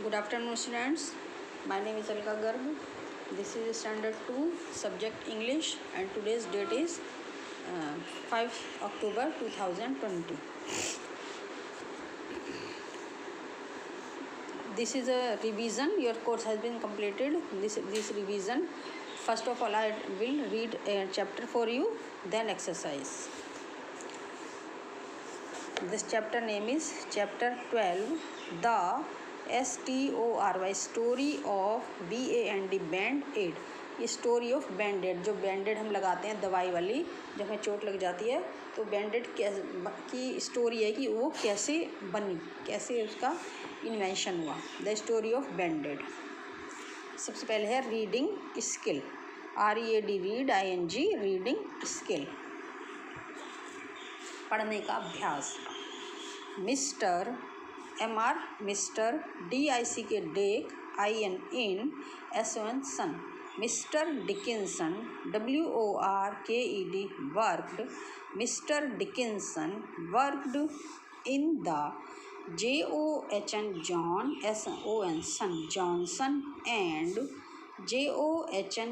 Good afternoon, students. My name is Alka Garg. This is Standard 2, subject English, and today's date is 5 October 2020. This is a revision. Your course has been completed. This revision. First of all, I will read a chapter for you, then exercise. This chapter name is chapter 12, the STORY, story of BAND, band aid. ये story of band aid, जो band aid हम लगाते हैं दवाई वाली जब हमें चोट लग जाती है, तो बैंडेड की स्टोरी है कि वो कैसे बनी, कैसे उसका इन्वेंशन हुआ. The story of Band-Aid. सबसे पहले है reading skill. READ, read, ING, reading skill, पढ़ने का अभ्यास. Mister MR, mister, DIC K Dick, IN, in, SON, son. Mister Dickinson, WORKED, worked. Mister Dickinson worked in the, JOHN, John, SON, son, Johnson, and JOHN,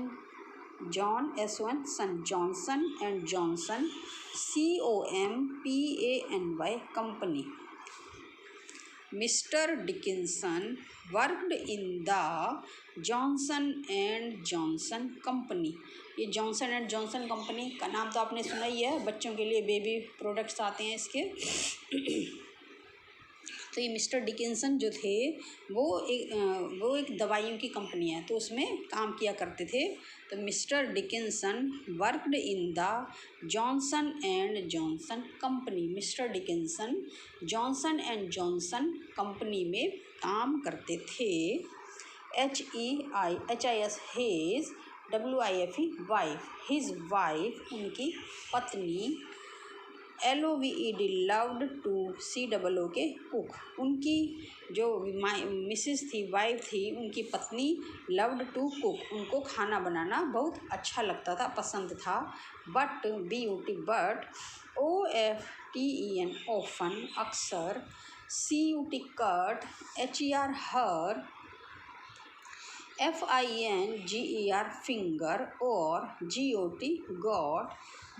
John, SON, son, Johnson and Johnson, COMPANY, company. Mister Dickinson worked in the Johnson and Johnson company. ये Johnson and Johnson company का नाम तो आपने सुना ही है, बच्चों के लिए बेबी प्रोडक्ट्स आते हैं इसके. तो ये मिस्टर डिकिंसन जो थे वो एक दवाइयों की कंपनी है, तो उसमें काम किया करते थे. तो mister Dickinson worked in the Johnson and Johnson company. Mister Dickinson Johnson and Johnson company में काम करते थे. HIS, his, WIFE, wife, his wife, उनकी पत्नी. LOVED, loved to, COOK, cook, उनकी जो मिसेस थी, वाइफ थी, उनकी पत्नी लव्ड टू कुक, उनको खाना बनाना बहुत अच्छा लगता था, पसंद था. But BUT, but, OFTEN, often, अक्सर. CUT, कट, HER, हर. FINGER, फिंगर, और GOT, got.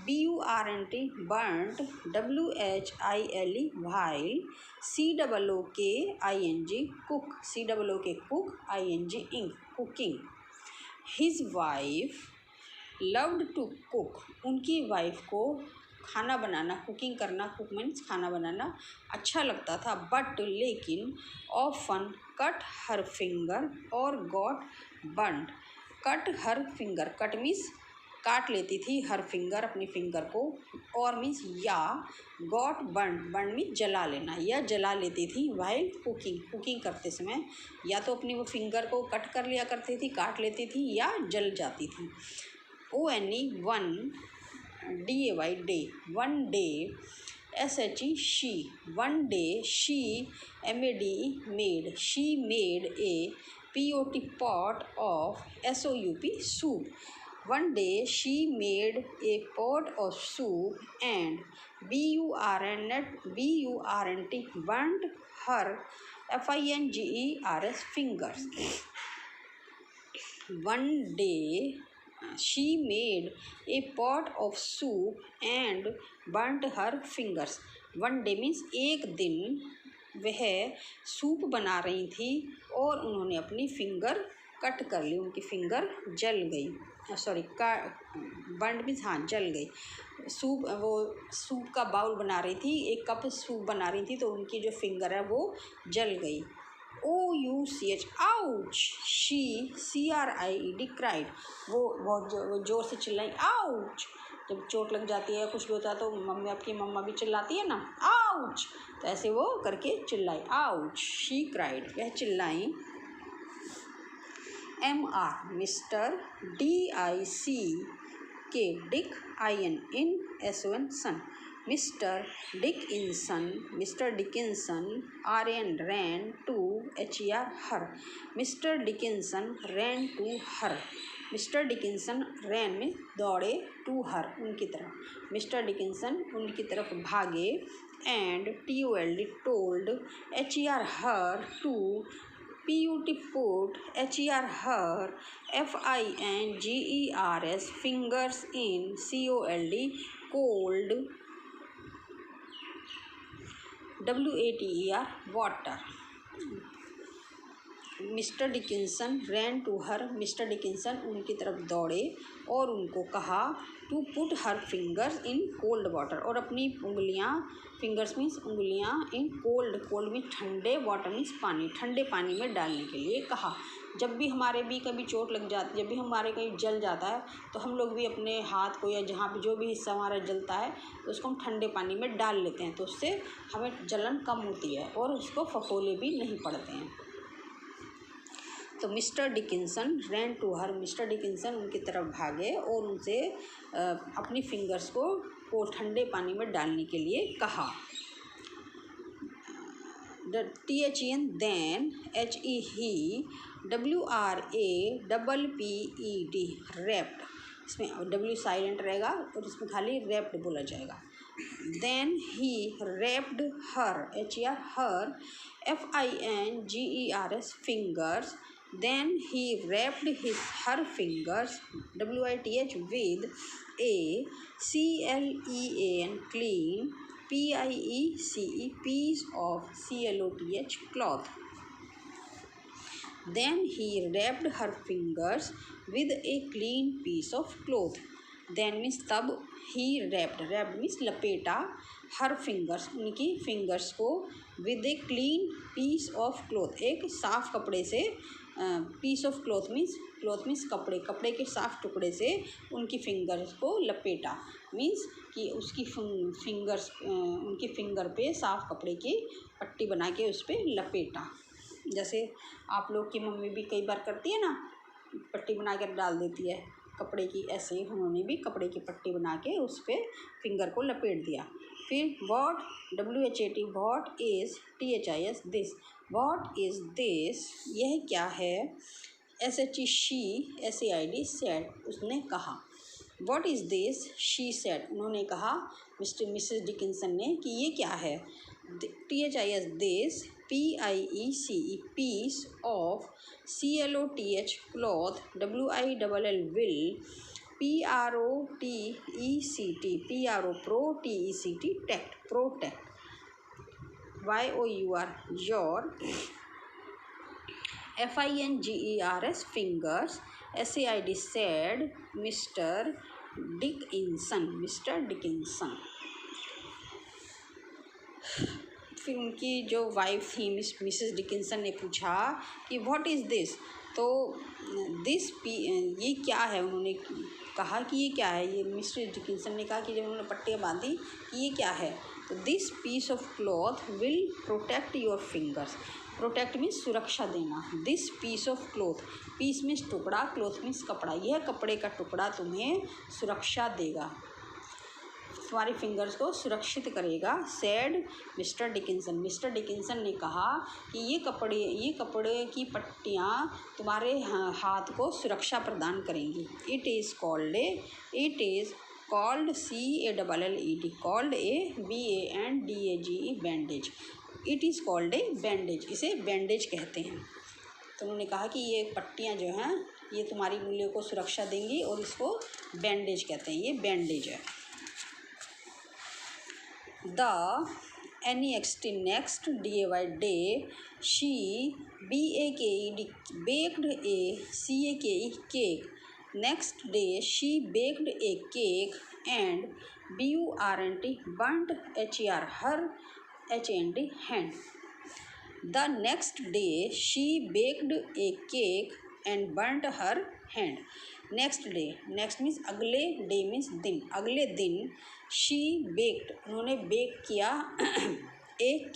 BURNT, burnt. WHILE, while. COOK, ING, cook, COOK, cook, ING, ink, cooking. His wife loved to cook, उनकी वाइफ को खाना बनाना, कुकिंग करना, cook means खाना बनाना अच्छा लगता था. बट लेकिन ऑफन कट हर फिंगर और गॉट बर्न्ड. कट हर फिंगर, कट मीन्स काट लेती थी, हर फिंगर, अपनी फिंगर को, और मीन्स या, गॉट बर्न्ड, बर्न मीन्स जला लेना, या जला लेती थी वाइल कुकिंग, कुकिंग करते समय. या तो अपनी वो फिंगर को कट कर लिया करती थी, काट लेती थी, या जल जाती थी. ONE, one. DAY, day, one day. SHE, she, one day she. MADE, made, she made a. POT, pot of, SOUP, soup. One day she made a pot of soup and BURNT, burnt her, FINGERS, fingers. One day she made a pot of soup and burnt her fingers. One day means एक दिन वह soup बना रही थी और उन्होंने अपनी finger cut कर ली, उनकी फिंगर जल गई. सॉरी, बर्न्ड मीन्स हाँ, जल गई. सूप का बाउल बना रही थी, एक कप सूप बना रही थी, तो उनकी जो फिंगर है वो जल गई. OUCH, ouch. CRIED, क्राइड, वो बहुत जोर से चिल्लाई, आउच. जब चोट लग जाती है, कुछ भी होता है, तो मम्मी, आपकी मम्मा भी चिल्लाती है ना, आउच. तो ऐसे वो करके चिल्लाई, आउच. शी क्राइड, वह चिल्लाई. MR, mister. DIC, K, Dick, IN, in, SON, son. Mister Dickinson, mister Dickinson. RAN, ran. To, HER, her. Mister Dickinson ran to her. Mister Dickinson ran में दौड़े, टू हर, उनकी तरफ. Mister Dickinson उनकी तरफ भागे. And TOLD, told. HER, her, to PUT put, HER her, FINGERS fingers in, COLD cold, WATER water. Mister Dickinson ran to her, mister Dickinson उनकी तरफ दौड़े और उनको कहा to put her fingers in cold water, और अपनी उंगलियां, fingers means उंगलियां, इन कोल्ड, कोल्ड मीन्स ठंडे, वाटर मीन्स पानी, ठंडे पानी में डालने के लिए कहा। जब भी हमारे भी कभी चोट लग जाती, जब भी हमारे कहीं जल जाता है तो हम लोग भी अपने हाथ को या जहाँ भी जो भी हिस्सा हमारा जलता है तो उसको हम ठंडे पानी में डाल लेते हैं, तो उससे हमें जलन कम होती है और उसको फफोले भी नहीं पड़ते हैं। तो mister Dickinson ran to her, mister Dickinson उनकी तरफ भागे और उनसे अपनी फिंगर्स को ठंडे पानी में डालने के लिए कहा। THEN then, HE he, WRAPPED wrapped, इसमें W साइलेंट रहेगा और इसमें खाली wrapped बोला जाएगा। Then he wrapped her, HER her, FINGERS fingers, then he wrapped her fingers, WITH with a CLEAN clean, PIECE piece of CLOTH cloth. Then he wrapped her fingers with a clean piece of cloth. Then means तब, he wrapped means लपेटा, her fingers उनकी fingers को, with a clean piece of cloth एक साफ कपड़े से, piece of cloth means कपड़े, कपड़े के साफ टुकड़े से उनकी फिंगर्स को लपेटा, मीन्स कि उसकी फिंगर्स, उनकी फिंगर पे साफ कपड़े की पट्टी बना के उस पर लपेटा। जैसे आप लोग की मम्मी भी कई बार करती है ना, पट्टी बना कर डाल देती है कपड़े की, ऐसे ही उन्होंने भी कपड़े की पट्टी बना के उस पर फिंगर को लपेट दिया। फिर what, WHAT what is, THIS this, what is this यह क्या है, SHE शी, SAID सैड उसने कहा। What is this she said उन्होंने कहा, मिसेस डिकिंसन ने, कि ये क्या है। THIS this, PIECE piece of CLOTH cloth, WILL will, PROTECT protect, YOUR your, FINGERS fingers, SAID said, mister Dickinson. फिर उनकी जो वाइफ थी मिसेस डिकिंसन ने पूछा कि व्हाट इज़ दिस, तो दिस ये क्या है, उन्होंने कहा कि ये क्या है, ये मिस्टर डिकिंसन ने कहा कि जब उन्होंने पट्टियाँ बांधी कि ये क्या है, तो this piece of cloth will protect your fingers, protect means सुरक्षा देना, this piece of cloth, piece means टुकड़ा, क्लॉथ मीन्स कपड़ा, यह कपड़े का टुकड़ा तुम्हें सुरक्षा देगा, तुम्हारी फिंगर्स को सुरक्षित करेगा, sad mister Dickinson, mister Dickinson ने कहा कि ये कपड़े की पट्टियाँ तुम्हारे हाथ को सुरक्षा प्रदान करेंगी। It is called CALLED, called BANDAGE bandage, it is called a bandage, इसे बैंडेज कहते हैं। तो उन्होंने कहा कि ये पट्टियाँ जो हैं ये तुम्हारी उंगलियों को सुरक्षा देंगी और इसको बैंडेज कहते हैं, ये बैंडेज है। The next day, she baked a cake. Next day, she baked a cake and burnt her hand. The next day, she baked a cake and burnt her hand. Next day, next means अगले, day means दिन, अगले दिन, she baked उन्होंने bake किया, एक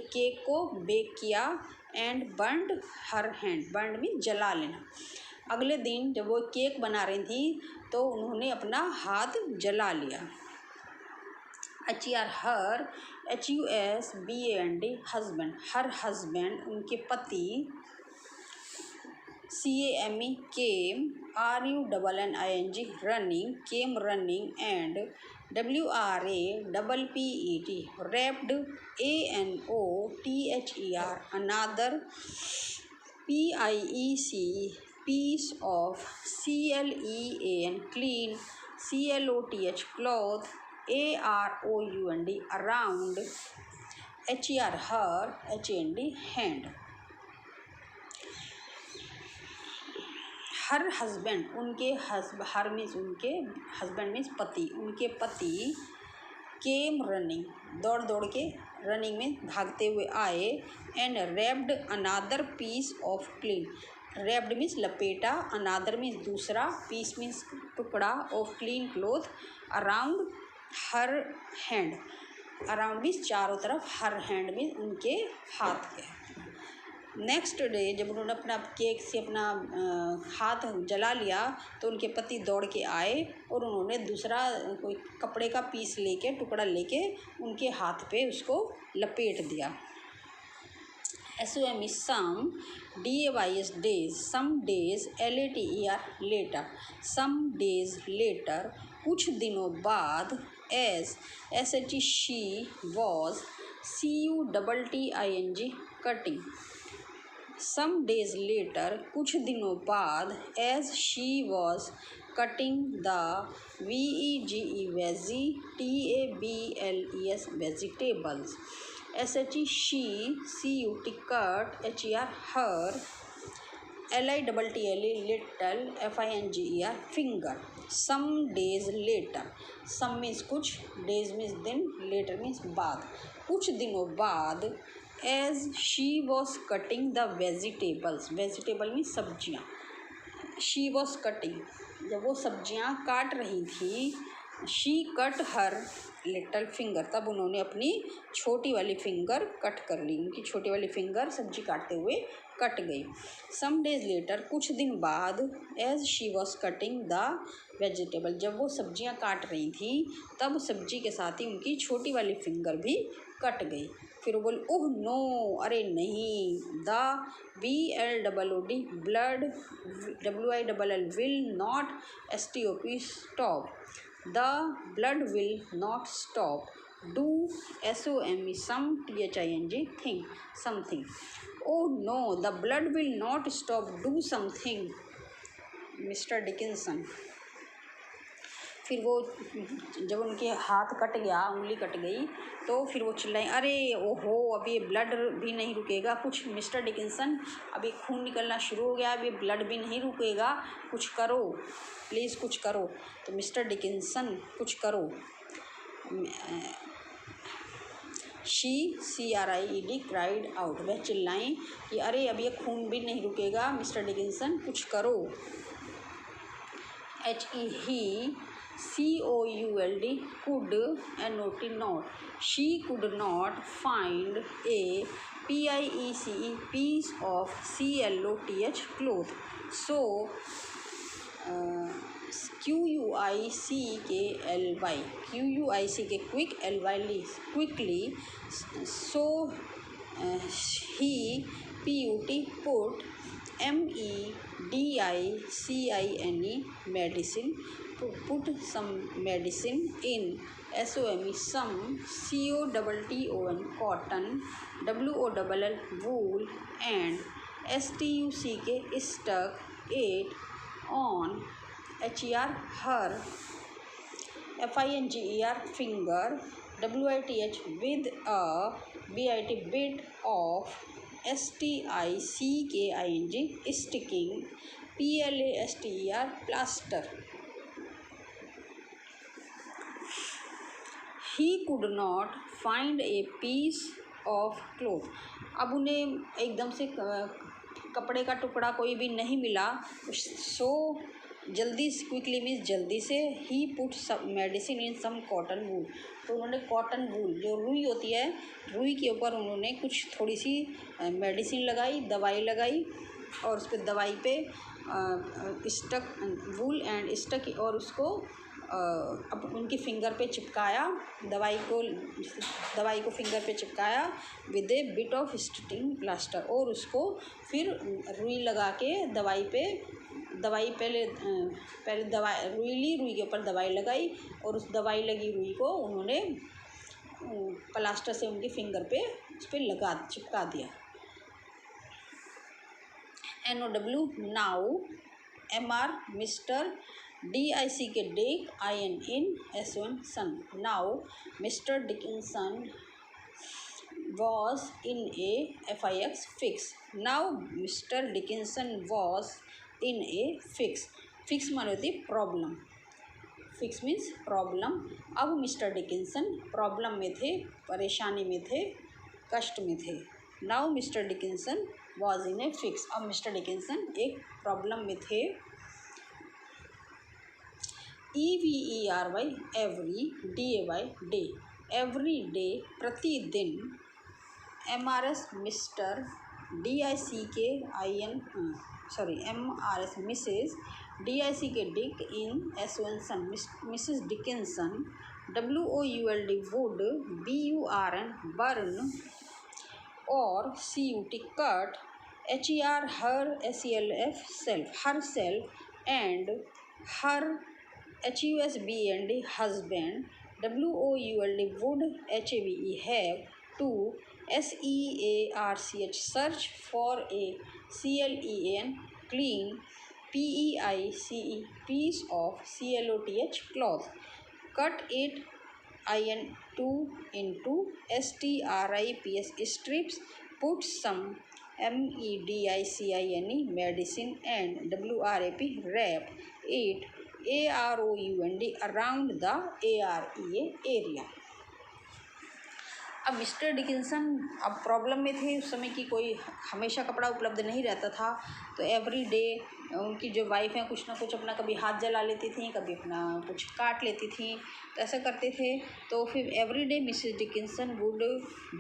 cake को bake किया, and burned her hand, burned means जला लेना, अगले दिन जब वो केक बना रही थी तो उन्होंने अपना हाथ जला लिया। HER हर, HUSBAND हस्बैंड, हर हस्बैंड उनके पति, CAME came, RUNNING running, came running, and WRAPPED wrapped, ANOTHER PIEC, piece of, CLEAN, clean, CLOTH, cloth, AROUND, around, HER, her, HAND, hand. Her husband, उनके हर मीन्स उनके husband means पति, उनके पति came running, दौड़ दौड़ के, रनिंग में भागते हुए आए, and wrapped another piece of clean, wrapped means लपेटा, अनादर मीन्स दूसरा, पीस मीन्स टुकड़ा, of clean cloth, around her hand, around means चारों तरफ, हर हैंड मीन्स उनके हाथ के। नेक्स्ट डे जब उन्होंने अपना केक से अपना हाथ जला लिया तो उनके पति दौड़ के आए और उन्होंने दूसरा कोई कपड़े का पीस लेके, टुकड़ा लेके उनके हाथ पे उसको लपेट दिया। SOM is some, DAYS days, some days, LATER later, some days later, कुछ दिनों बाद, as SHE she was, CUTTING cutting, some days later, कुछ दिनों बाद, as she was cutting the VEGE veggie, TABLES vegetables, SHE she, CUT cut, HER her, LITTLE little, FINGER finger, some days later, some means कुछ, days means दिन, later means बाद, कुछ दिनों बाद, as she was cutting the vegetables, vegetable means सब्जियाँ, she was cutting, जब वो सब्जियाँ काट रही थी, she cut her little finger, तब उन्होंने अपनी छोटी वाली फिंगर कट कर ली, उनकी छोटी वाली फिंगर सब्जी काटते हुए कट गई। some days later, कुछ दिन बाद, as she was cutting the vegetable, जब वो सब्जियां काट रही थी तब सब्जी के साथ ही उनकी छोटी वाली फिंगर भी कट गई। फिर वो बोल, ओह नो, अरे नहीं, the BLOOD blood, WILL will not STOP stop, the blood will not stop, do SOME some, THING thing, something, oh no, the blood will not stop, do something, mister Dickinson. फिर वो जब उनके हाथ cut गया, उंगली cut गई, तो फिर वो चिल्लाए, अरे ओहो, अब ये ब्लड भी नहीं रुकेगा, कुछ मिस्टर डिकिंसन, अभी खून निकलना शुरू हो गया, अभी ब्लड भी नहीं रुकेगा, कुछ करो प्लीज़, कुछ करो। तो मिस्टर डिकिंसन कुछ करो। शी CRIED क्राइड आउट, वह चिल्लाएं कि अरे अब ये खून भी नहीं रुकेगा, मिस्टर डिकिंसन कुछ करो। HE he, COULD could, NOT not, she could not find a PIECE piece of CLOTH cloth, so QUICK quick, LY quickly, so he put MEDICINE medicine, put some medicine in, SOME some, COTTON cotton, WOLL wool, and STUCK stuck it on, HER her, FINGER finger, WITH with a BIT bit of, STICKING sticking, PLASTER plaster. He could not find a piece of cloth. अब उन्हें एकदम से कपड़े का टुकड़ा कोई भी नहीं मिला, सो जल्दी, क्विकली मीन्स जल्दी से, he put some medicine in some cotton wool, तो उन्होंने कॉटन वूल जो रुई होती है, रुई के ऊपर उन्होंने कुछ थोड़ी सी मेडिसिन लगाई, दवाई लगाई, और उस पर दवाई पे स्टक वूल एंड स्टक, और उसको अब उनकी फिंगर पे चिपकाया, दवाई को फिंगर पे चिपकाया with A bit of stitching plaster, और उसको फिर रुई लगा के दवाई पहले दवाई रुई के ऊपर दवाई लगाई, और उस दवाई लगी रुई को उन्होंने प्लास्टर से उनकी फिंगर पे उस पर चिपका दिया। NOW now, MR mister, DICK Dick, IN in, SON son. Now mister Dickinson was in a FIX fix. Now Mr. Dickinson was in a fix. Fix माने होती प्रॉब्लम, फिक्स मीन्स प्रॉब्लम। अब mister Dickinson problem में थे, परेशानी में थे, कष्ट में थे। Now mister Dickinson was in a fix. अब मिस्टर डिकिंसन एक प्रॉब्लम में थे। EVERY every, DAY day, every day प्रतिदिन, MRS mister, DICK IN MRS Mrs, DICK Dick in, SON sun. Mrs Dickinson, WOULD would, BURN burn, और CUT cut, HER her, SELF self, her self, and her, HUSBAND husband, WOULD would, HAVE have, to, SEARCH search, for a, CLEAN clean, PEICE piece of, CLOTH cloth, cut it, IN2 into, STRIPS strips, put some, MEDICINE medicine, and WRAP wrap it, AROUND around the AREA area। अब mister Dickinson अब problem में थे। उस समय की कोई हमेशा कपड़ा उपलब्ध नहीं रहता था, तो एवरी डे उनकी जो वाइफ हैं कुछ ना कुछ अपना कभी हाथ जला लेती थी, कभी अपना कुछ काट लेती थी, तो ऐसा करते थे। तो फिर every day Mrs Dickinson would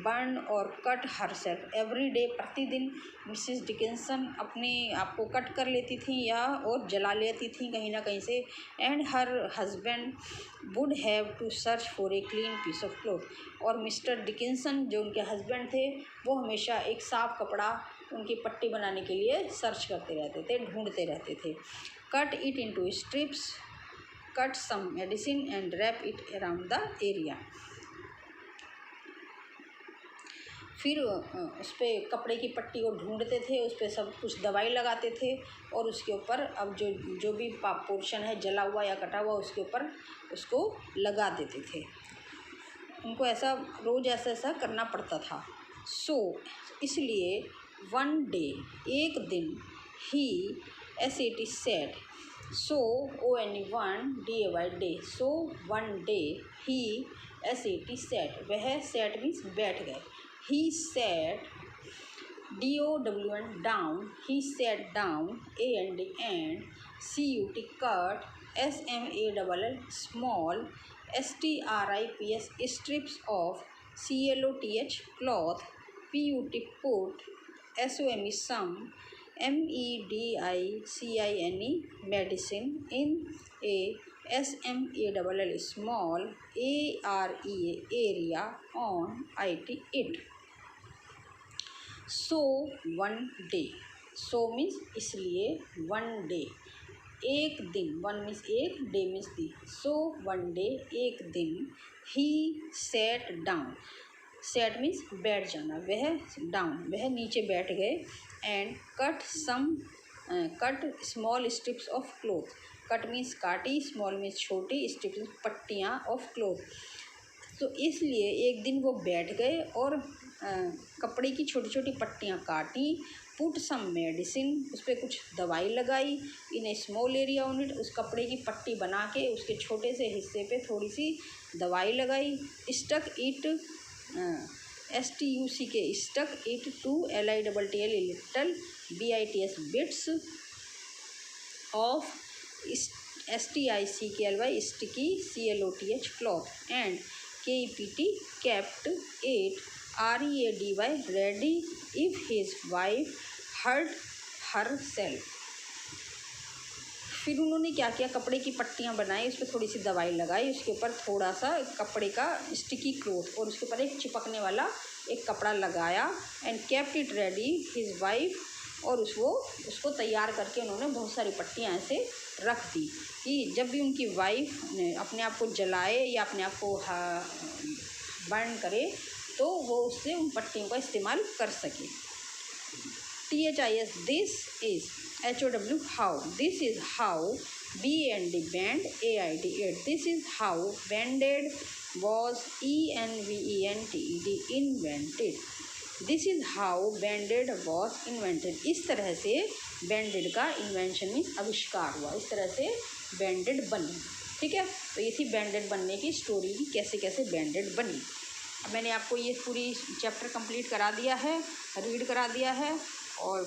burn और cut herself. Every day प्रतिदिन मिसेस डिकिंसन अपने आप को कट कर लेती थी या और जला लेती थी कहीं ना कहीं से। And her husband would have to search for a clean piece of cloth. और मिस्टर डिकिंसन जो उनके हस्बैंड थे वो हमेशा एक साफ कपड़ा उनकी पट्टी बनाने के लिए सर्च करते रहते थे, ढूंढते रहते थे। Cut it into strips, cut some medicine and wrap it around the area. फिर उस पर कपड़े की पट्टी को ढूंढते थे, उस पर सब कुछ दवाई लगाते थे और उसके ऊपर अब जो भी पोर्शन है जला हुआ या कटा हुआ उसके ऊपर उसको लगा देते थे। उनको ऐसा रोज़ ऐसा करना पड़ता था। सो इसलिए वन डे एक दिन, he SAT sat, so ONE DAY day, so one day he SAT sat, वह सेट मीन्स बैठ गए। He sat, DOWN down, he sat down, AND and, CUT cut, SMALL small, STRIPS strips of, CLOTH cloth, PUT put, SOME some, MEDICINE medicine, in a, SMALL small, AREA area, on IT it। So one day, so means इसलिए, one day एक दिन, one means एक, day means the. So one day एक दिन, ही sat down, set means बैठ जाना, वह down वह नीचे बैठ गए। And cut small strips of cloth, cut means काटी, स्मॉल मीन्स छोटी, स्ट्रिप्स मीन्स पट्टियाँ, ऑफ क्लोथ। तो इसलिए एक दिन वो बैठ गए और कपड़े की छोटी छोटी पट्टियाँ काटी। पुट सम मेडिसिन, उस पर कुछ दवाई लगाई। इन ए स्मॉल एरिया ऑन इट, उस कपड़े की पट्टी बना के उसके छोटे से हिस्से पे थोड़ी सी दवाई लगाई। Stuck it, STUCK stuck it, two LITTL little, BITS bits of, STICKLY sticky, CLOTH cloth, and KEPT kept it, READY ready, if his wife hurt herself। फिर उन्होंने क्या किया, कपड़े की पट्टियाँ बनाई, उस पर थोड़ी सी दवाई लगाई, उसके ऊपर थोड़ा सा कपड़े का स्टिकी क्लॉथ और उसके ऊपर एक चिपकने वाला एक कपड़ा लगाया। And kept it ready his wife, और उसको तैयार करके उन्होंने बहुत सारी पट्टियाँ ऐसे रख दी कि जब भी उनकी वाइफ अपने आप को जलाए या अपने आप को बर्न करे तो वो उससे उन पट्टियों का इस्तेमाल कर सके। THIS, this is. HOW, how. This is how. BAND, band. AID, aid. This is how banded was ENVENTED invented. This is how Band-Aid was invented. इस तरह से बैंडेड का इन्वेंशन मीन्स आविष्कार हुआ, इस तरह से बैंडेड बनी। ठीक है, तो ये थी बैंडेड बनने की स्टोरी की, कैसे कैसे बैंडेड बनी। अब मैंने आपको ये पूरी चैप्टर कंप्लीट करा दिया है, रीड करा दिया है और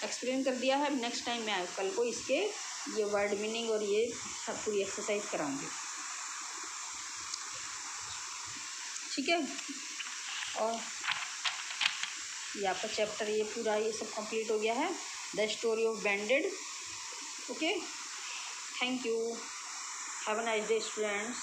एक्सप्लेन कर दिया है। नेक्स्ट टाइम मैं कल को इसके ये वर्ड मीनिंग और ये सब पूरी एक्सरसाइज कराऊंगी। ठीक है, और ये आपका चैप्टर ये पूरा ये सब कंप्लीट हो गया है, the story of Band-Aid. Okay, thank you, have a nice day students.